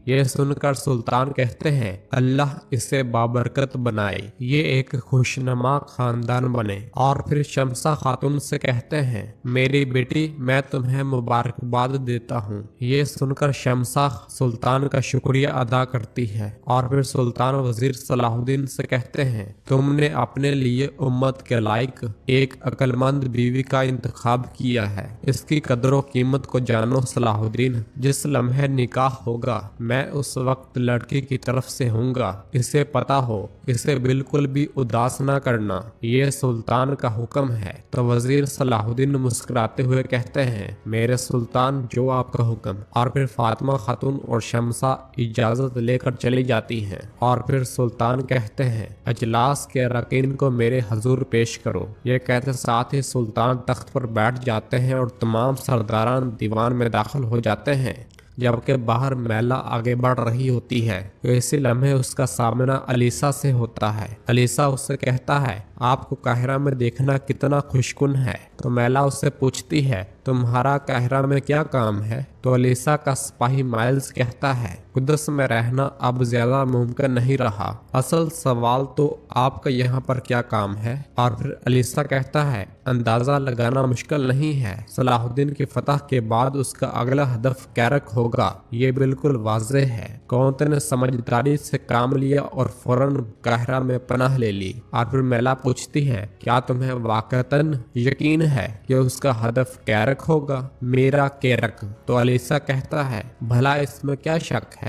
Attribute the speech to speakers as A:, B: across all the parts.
A: ये सुनकर सुल्तान कहते हैं अल्लाह इसे बाबरकत बनाए, ये एक खुशनुमा खानदान बने। और फिर शमसा खातून से कहते हैं मेरी बेटी मैं तुम्हें मुबारकबाद देता हूँ। ये सुनकर शमसा सुल्तान का शुक्रिया अदा करती है और फिर सुल्तान वजीर सलाहुद्दीन से कहते हैं तुमने अपने लिए उम्मत के लायक एक अक्लमंद बीवी का इंतखाब किया है, इसकी कदर व कीमत को जानो सलाहुद्दीन। जिस लम्हे निकाह होगा मैं उस वक्त लड़की की तरफ से हूँगा, इसे पता हो, इसे बिल्कुल भी उदास न करना, ये सुल्तान का हुक्म है। तो वजीर सलाहुद्दीन मुस्कुराते हुए कहते हैं मेरे सुल्तान जो आपका हुक्म। और फिर फातिमा खातून और शमसा इजाजत लेकर चली जाती हैं और फिर सुल्तान कहते हैं अजलास के अरकान को मेरे हजूर पेश करो। ये कहते साथ ही सुल्तान तख्त पर बैठ जाते हैं और तमाम सरदारान दीवान में दाखिल हो जाते हैं। जबकि बाहर मैला आगे बढ़ रही होती है तो इसी लम्हे उसका सामना अलीसा से होता है। अलीसा उससे कहता है आपको काहिरा में देखना कितना खुशकुन है। तो मैला उससे पूछती है तुम्हारा काहिरा में क्या काम है। तो अलीसा का सिपाही माइल्स कहता है कुदस में रहना अब ज्यादा मुमकिन नहीं रहा, असल सवाल तो आपका यहाँ पर क्या काम है। और फिर अलीसा कहता है अंदाजा लगाना मुश्किल नहीं है, सलाहुद्दीन की फतह के बाद उसका अगला हदफ कैरक होगा, ये बिल्कुल वाज़ेह है। कौंते ने समझदारी से काम लिया और फौरन काहिरा में पनाह ले ली। और फिर मैला पूछती है क्या तुम्हें वाकतन यकीन है कि उसका हदफ कैरक होगा, मेरा कैरक। तो अलीसा कहता है भला इसमें क्या शक है।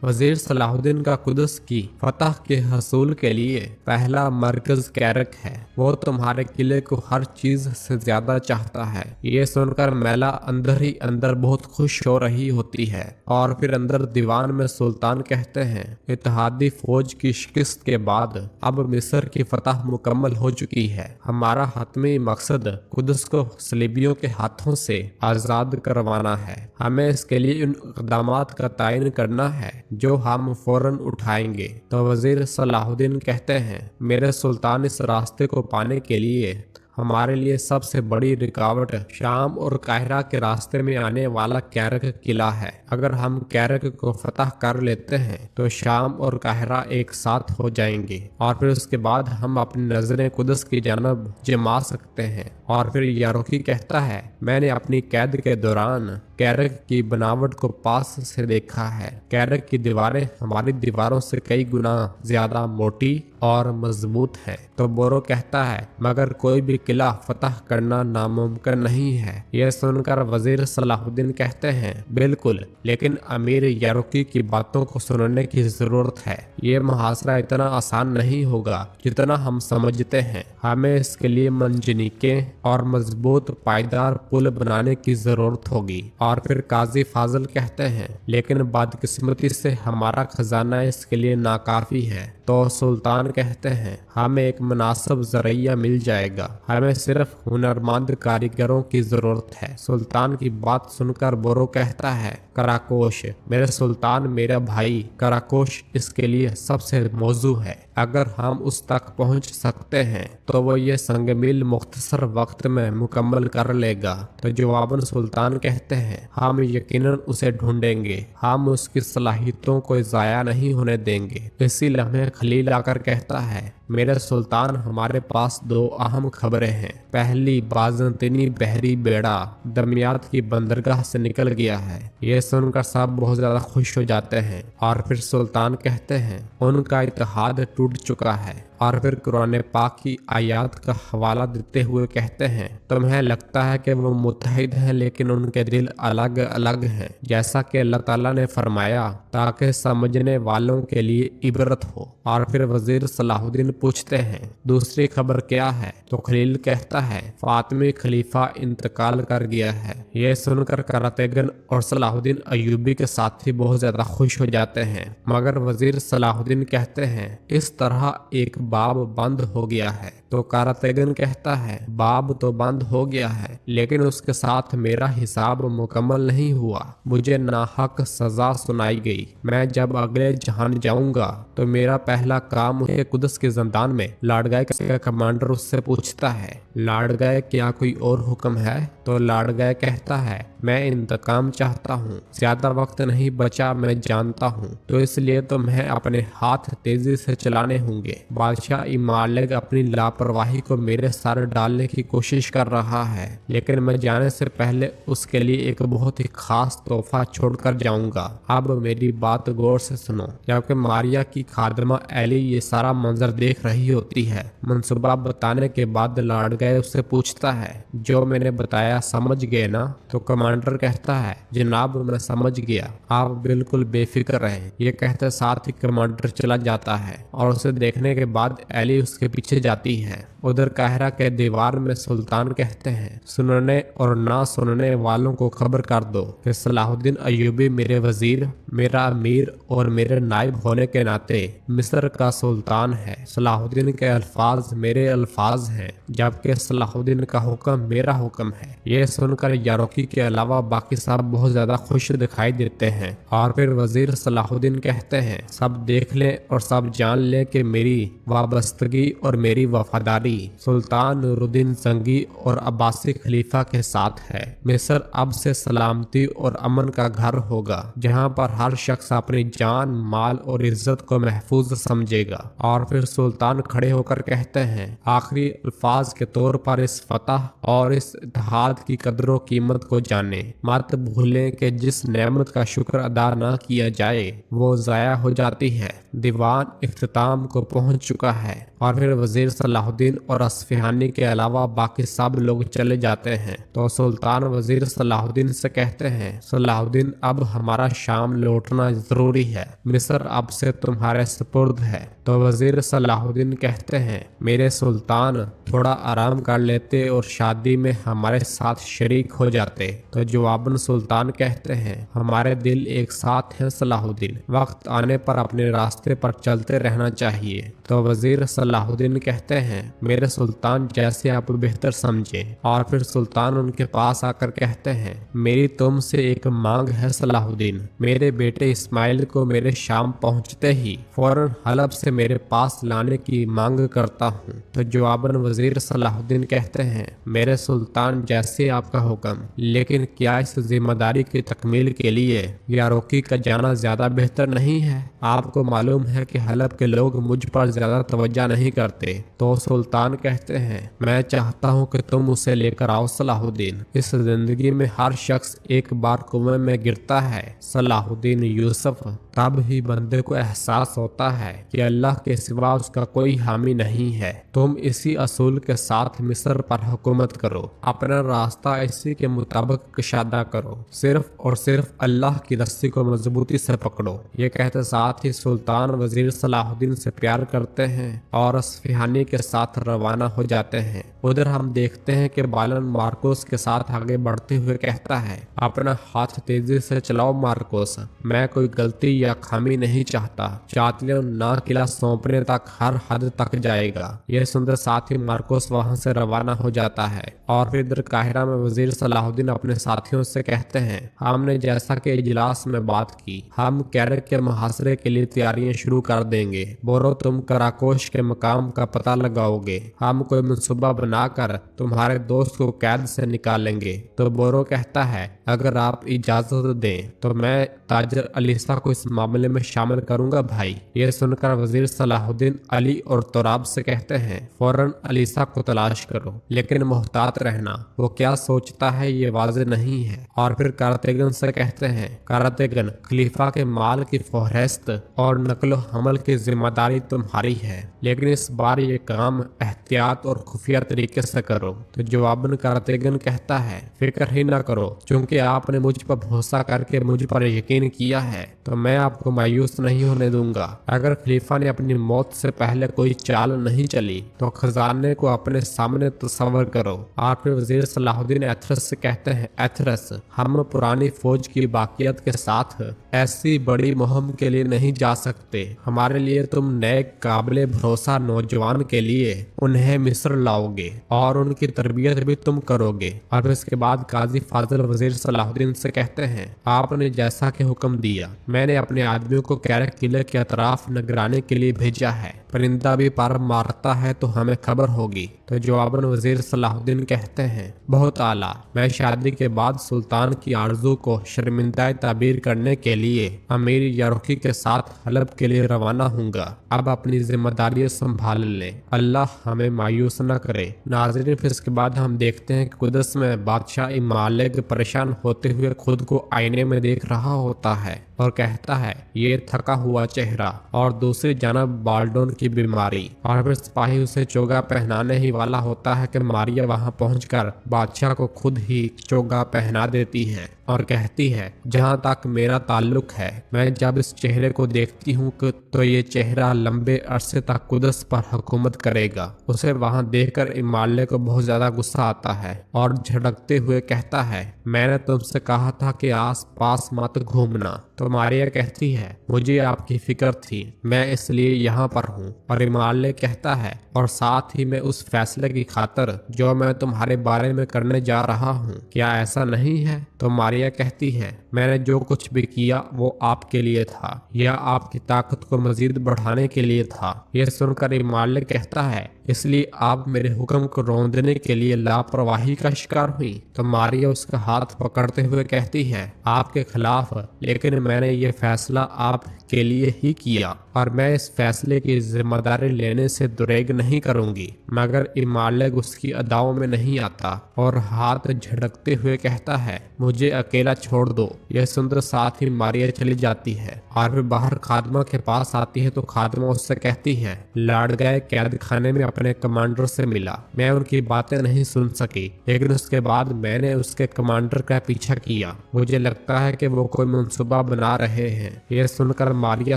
A: वजीर सलाहुद्दीन का कुदस की फतह के हसूल के लिए पहला मरकज कैरक है, वो तुम्हारे किले को हर चीज से ज्यादा चाहता है। ये सुनकर मैला अंदर ही अंदर बहुत खुश हो रही होती है। और फिर अंदर दीवान में सुल्तान कहते हैं इत्तेहादी फौज की शिकस्त के बाद अब मिस्र की फतह मुकम्मल हो चुकी है। हमारा हतमी मकसद कुदस को सलीबियों के हाथों से आजाद करवाना है। हमें इसके लिए उन इक़दामात का तयन करना है जो हम फौरन उठाएंगे। तो वजीर सलाहुद्दीन कहते हैं मेरे सुल्तान इस रास्ते को पाने के लिए हमारे लिए सबसे बड़ी रुकावट शाम और काहिरा के रास्ते में आने वाला कैरक किला है। अगर हम कैरक को फतह कर लेते हैं तो शाम और काहिरा एक साथ हो जाएंगे और फिर उसके बाद हम अपनी नजरें कुदस की जानब जमा सकते हैं। और फिर यारोकी कहता है मैंने अपनी कैद के दौरान कैरक की बनावट को पास से देखा है। कैरक की दीवारें हमारी दीवारों से कई गुना ज्यादा मोटी और मजबूत है। तो बोरो कहता है मगर कोई भी किला फतह करना नामुमकिन नहीं है। यह सुनकर वजीर सलाहुद्दीन कहते हैं बिल्कुल, लेकिन अमीर यारुकी की बातों को सुनने की जरूरत है। ये मुहासरा इतना आसान नहीं होगा जितना हम समझते हैं। हमें इसके लिए मंजनीके और मजबूत पायदार पुल बनाने की जरूरत होगी। और फिर काजी फाजिल कहते हैं लेकिन बदकिस्मती से हमारा खजाना इसके लिए नाकाफी है। तो सुल्तान कहते हैं हमें एक मुनासिब जरिया मिल जाएगा, हमें सिर्फ हुनरमंद कारीगरों की जरूरत है। सुल्तान की बात सुनकर बोरो कहता है कराकोश, मेरे सुल्तान मेरा भाई कराकोश इसके लिए सबसे मौजू है। अगर हम उस तक पहुंच सकते हैं तो वो ये संगमिल मुख्तसर वक्त में मुकम्मल कर लेगा। तो जवाबन सुल्तान कहते हैं हम यकीनन उसे ढूंढेंगे, हम उसकी सलाहियतों को ज़ाया नहीं होने देंगे। इसी लम्हे खलील आकर कहता है मेरे सुल्तान हमारे पास दो अहम खबरें हैं। पहली, बाज़ंतीनी बहरी बेड़ा दमियात की बंदरगाह से निकल गया है। ये सुनकर सब बहुत ज्यादा खुश हो जाते हैं। और फिर सुल्तान कहते हैं उनका इत्तेहाद टूट चुका है। और फिर कुरान पाक की आयात का हवाला देते हुए कहते हैं तुम्हें लगता है कि वो मुत्तहिद हैं लेकिन उनके दिल अलग अलग हैं, जैसा कि अल्लाह ताला ने फरमाया ताकि समझने वालों के लिए इबरत हो। और फिर वजीर सलाहुद्दीन पूछते हैं दूसरी खबर क्या है। तो खलील कहता है फातिमी खलीफा इंतकाल कर गया है। यह सुनकर करातेगन और सलाहुद्दीन अयूबी के साथी बहुत ज्यादा खुश हो जाते हैं। मगर वजीर सलाहुद्दीन कहते हैं इस तरह एक बाब बंद हो गया है। तो कारतेगन कहता है बाब तो बंद हो गया है, लेकिन उसके साथ मेरा हिसाब मुकम्मल नहीं हुआ। मुझे नाहक सजा सुनाई गई। मैं जब अगले जहान जाऊंगा तो मेरा पहला काम उसे कुदस के जिंदान में। लाड़गाय का कमांडर उससे पूछता है, लाड़गाय क्या कोई और हुक्म है? तो लाड़गाय कहता है मैं इंतकाम चाहता हूँ, ज्यादा वक्त नहीं बचा मैं जानता हूँ, तो इसलिए तुम्हें अपने हाथ तेजी से चलाने होंगे। बादशाह इमालिक अपनी लापरवाही को मेरे सर डालने की कोशिश कर रहा है, लेकिन मैं जाने से पहले उसके लिए एक बहुत ही खास तोहफा छोड़कर जाऊंगा। अब मेरी बात गौर से सुनो। जबकि मारिया की खादमा एली ये सारा मंजर देख रही होती है। मंसूबा बताने के बाद लाड़गाय उससे पूछता है जो मैंने बताया समझ गए ना? तो कमांडर कहता है जनाब मैं समझ गया, आप बिल्कुल बेफिक्र रहें। ये कहते साथ ही कमांडर चला जाता है और उसे देखने के बाद एली उसके पीछे जाती है। उधर काहिरा के दीवार में सुल्तान कहते हैं सुनने और ना सुनने वालों को खबर कर दो कि सलाहुद्दीन अयूबी मेरे वजीर, मेरा अमीर और मेरे नायब होने के नाते मिस्र का सुल्तान है। सलाहुद्दीन के अल्फाज मेरे अल्फाज हैं, जबकि सलाहुद्दीन का हुक्म मेरा हुक्म है। ये सुनकर यारोकी के अलावा बाकी सब बहुत ज्यादा खुश दिखाई देते हैं। और फिर वजीर सलाहुद्दीन कहते हैं सब देख ले और सब जान ले कि मेरी वाबस्तगी और मेरी वफादारी सुल्तान नूरुद्दीन जंगी और अब्बासी खलीफा के साथ है। मिस्र अब से सलामती और अमन का घर होगा, जहां पर हर शख्स अपनी जान, माल और इज्जत को महफूज समझेगा। और फिर सुल्तान खड़े होकर कहते हैं आखिरी अल्फाज के तौर पर इस फतह और इस इत्तेहाद की कदर कीमत को जाने। मत भूलें कि जिस नेमत का शुक्र अदा न किया जाए वो ज़ाया हो जाती है। दीवान इख्तिताम को पहुंच चुका है। और फिर वजीर सलाहुद्दीन और असफहानी के अलावा बाकी सब लोग चले जाते हैं। तो सुल्तान वजीर सलाहुद्दीन से कहते हैं सलाहुद्दीन अब हमारा शाम लौटना जरूरी है, मिस्र अब से तुम्हारे सुपुर्द है। तो वजीर सलाहुद्दीन कहते हैं मेरे सुल्तान थोड़ा आराम कर लेते और शादी में हमारे साथ शरीक हो जाते। तो जवाबन सुल्तान कहते हैं हमारे दिल एक साथ हैं सलाहुद्दीन, वक्त आने पर अपने रास्ते पर चलते रहना चाहिए। तो वजीर सलाहुद्दीन कहते हैं मेरे सुल्तान जैसे आप बेहतर समझे। और फिर सुल्तान उनके पास आकर कहते हैं मेरी तुमसे एक मांग है सलाहुद्दीन, मेरे बेटे इस्माइल को मेरे शाम पहुंचते ही फौरन हलब से मेरे पास लाने की मांग करता हूँ। तो जवाबन वजीर सलाहुद्दीन कहते हैं मेरे सुल्तान जैसे आपका हुक्म, लेकिन क्या इस जिम्मेदारी की तकमील के लिए यारोकी का जाना ज्यादा बेहतर नहीं है? आपको मालूम है कि हलब के लोग मुझ पर ज्यादा तवज्जो नहीं करते। तो सुल्तान कहते हैं मैं चाहता हूँ कि तुम उसे लेकर आओ सलाहुद्दीन। इस जिंदगी में हर शख्स एक बार कुएं में गिरता है सलाहुद्दीन यूसुफ, तब ही बंदे को एहसास होता है कि अल्लाह के सिवा उसका कोई हामी नहीं है। तुम इसी असूल के साथ मिस्र पर हुकूमत करो, अपना रास्ता इसी के मुताबिक कशादा करो, सिर्फ और सिर्फ अल्लाह की रस्सी को मजबूती से पकड़ो। ये कहते साथ ही सुल्तान वजीर सलाहुद्दीन से प्यार करते हैं और असफहानी के साथ रवाना हो जाते हैं। उधर हम देखते हैं कि बालन मार्कोस के साथ आगे बढ़ते हुए कहता है अपना हाथ तेजी से चलाओ मार्कोस, मैं कोई गलती या खामी नहीं चाहता। चातलियों ना किला सौंपने तक हर हद तक जाएगा। यह सुनकर साथ ही मार्कोस वहां से रवाना हो जाता है। और फिर इधर काहिरा में वजीर सलाहुद्दीन अपने साथियों से कहते हैं हमने जैसा कि इजलास में बात की, हम कैरक के मुहासरे के लिए तैयारियां शुरू कर देंगे। बोरो तुम कराकोश के मकाम का पता लगाओगे, हम कोई मंसूबा बनाकर तुम्हारे दोस्त को कैद से निकालेंगे। तो बोरो कहता है अगर आप इजाजत दें तो मैं ताजर अलीसा को इस मामले में शामिल करूंगा भाई। ये सुनकर वजीर सलाहुद्दीन अली और तुराब से कहते हैं फौरन अलीसा को तलाश करो, लेकिन मोहतात रहना, वो क्या सोचता है ये वाज़ेह नहीं है। और फिर कारतेगन से कहते हैं कारतेगन खलीफा के माल की फहरिस्त और नकलो हमल की जिम्मेदारी तुम्हारी है, लेकिन इस बार ये काम एहतियात और खुफिया तरीके से करो। तो जवाबन कारतेगन कहता है फिक्र ही ना करो, क्योंकि आपने मुझ पर भरोसा करके मुझ पर यकीन किया है तो मैं आपको मायूस नहीं होने दूंगा। अगर खलीफा ने अपनी मौत से पहले कोई चाल नहीं चली तो खजाने को अपने सामने तस्वर करो। और फिर वजीर सलाहुद्दीन एथरस से कहते हैं, एथरस, हम पुरानी फौज की बाकियत के साथ ऐसी बड़ी मुहिम के लिए नहीं जा सकते। हमारे लिए तुम नए काबिल भरोसा नौजवान के लिए उन्हें मिस्र लाओगे और उनकी तरबियत भी तुम करोगे। और इसके बाद काजी फाजिल वजीर सलाहुद्दीन से कहते हैं, आपने जैसा कि हुक्म दिया, मैंने अपने आदमियों को कैरक किले के अतराफ निगरानी के लिए भेजा है। परिंदा भी पर मारता है तो हमें खबर होगी। तो जवाबन वजीर सलाहुद्दीन कहते हैं, बहुत आला, मैं शादी के बाद सुल्तान की आरजू को शर्मिंदा ताबीर करने के लिए अमीर यारुखी के साथ हलब के लिए रवाना होऊंगा। अब अपनी जिम्मेदारी संभाल ले, अल्लाह हमें मायूस न करे। नाज़रीन, फिर इसके बाद हम देखते हैं कि कुदस में बादशाह इमालिक परेशान होते हुए खुद को आईने में देख रहा होता है और कहता है, ये थका हुआ चेहरा और दूसरी जानब बाल्डोन की बीमारी। और फिर सिपाही उसे चोगा पहनाने ही वाला होता है कि मारिया वहां पहुंचकर बादशाह को खुद ही चोगा पहना देती है और कहती है, जहां तक मेरा ताल्लुक है, मैं जब इस चेहरे को देखती हूँ तो ये चेहरा लंबे अरसे तक कुदस पर हुकूमत करेगा। उसे वहां देखकर इमाले को बहुत ज्यादा गुस्सा आता है और झड़कते हुए कहता है, मैंने तुमसे कहा था कि आस पास मत घूमना। तो मारिया कहती है, मुझे आपकी फिक्र थी, मैं इसलिए यहाँ पर हूँ। और इमाले कहता है, और साथ ही मैं उस फैसले की खातर जो मैं तुम्हारे बारे में करने जा रहा हूँ, क्या ऐसा नहीं है? तो मारिया कहती है, मैंने जो कुछ भी किया वो आपके लिए था या आपकी ताकत को मजीद बढ़ाने के लिए था। यह सुनकर इमाले कहता है, इसलिए आप मेरे हुक्म को रौंदने के लिए लापरवाही का शिकार हुई। तो मारिया उसका हाथ पकड़ते हुए कहती है, आपके खिलाफ, लेकिन मैंने ये फैसला आपके लिए ही किया और मैं इस फैसले की जिम्मेदारी लेने से दुरेग नहीं करूंगी। मगर इमालिक उसकी अदाओं में नहीं आता और हाथ झटकते हुए कहता है, मुझे अकेला छोड़ दो। यह सुंदर साथ ही मारिया चली जाती है और फिर बाहर खादमा के पास आती है तो खादमा उससे कहती है, लड़ गए कैद खाने में अपने कमांडर से मिला, मैं उनकी बातें नहीं सुन सकी, लेकिन उसके बाद मैंने उसके कमांडर का पीछा किया। मुझे लगता है कि वो कोई मंसूबा बना रहे हैं। यह सुनकर मारिया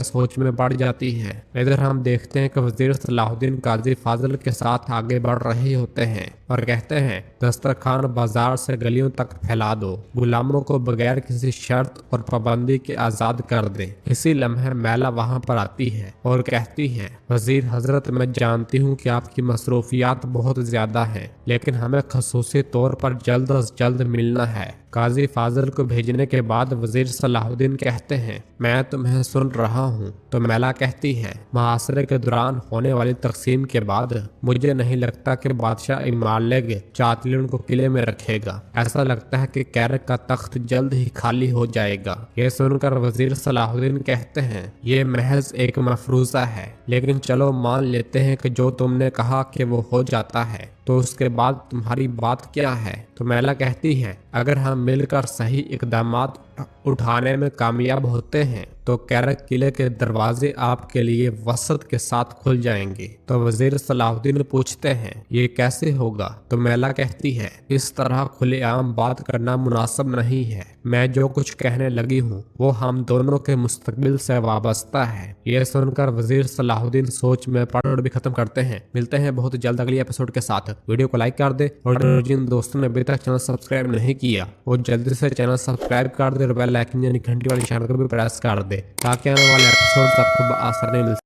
A: सोच में पड़ जाती है। इधर हम देखते हैं कि वजीर सलाहुद्दीन काजी फाजिल के साथ आगे बढ़ रहे होते हैं और कहते हैं, दस्तरखान बाजार से गलियों तक फैला दो, गुलामों को बगैर किसी शर्त और पाबंदी के आजाद कर दे। इसी लम्हे मैला वहां पर आती है और कहती है, वजीर हजरत, मैं जानती हूँ कि आपकी मसरूफियात बहुत ज्यादा है, लेकिन हमें खसूसी तौर पर जल्द अज जल्द मिलना है। काजी फाजिल को भेजने के बाद वजीर सलाहुद्दीन कहते हैं, मैं तुम्हें सुन रहा हूँ। तो मैला कहती है, मुहासरे के दौरान होने वाली तकसीम के बाद मुझे नहीं लगता कि बादशाह इमालिक चातलिन को किले में रखेगा। ऐसा लगता है कि कैरक का तख्त जल्द ही खाली हो जाएगा। यह सुनकर वजीर सलाहुद्दीन कहते हैं, ये महज एक मफरूजा है, लेकिन चलो मान लेते हैं कि जो तुमने कहा कि वो हो जाता है, तो उसके बाद तुम्हारी बात क्या है? तो मैला कहती है, अगर हम मिलकर सही इकदामात उठाने में कामयाब होते हैं तो कैरक किले के दरवाजे आपके लिए वसत के साथ खुल जाएंगे। तो वजीर सलाहुद्दीन पूछते हैं, ये कैसे होगा? तो मैला कहती है, इस तरह खुलेआम बात करना मुनासिब नहीं है। मैं जो कुछ कहने लगी हूँ वो हम दोनों के मुस्तकबिल से वाबस्ता है। ये सुनकर वजीर सलाहुद्दीन सोच में पड़ भी खत्म करते हैं। मिलते हैं बहुत जल्द अगली एपिसोड के साथ। वीडियो को लाइक कर दे और जिन दोस्तों ने अभी तक चैनल सब्सक्राइब नहीं किया वो जल्दी से चैनल सब्सक्राइब कर दे और बेल आइकन यानी घंटी वाली निशान को भी प्रेस कर दे ताकि आने वाले एपिसोड आपको आसानी मिल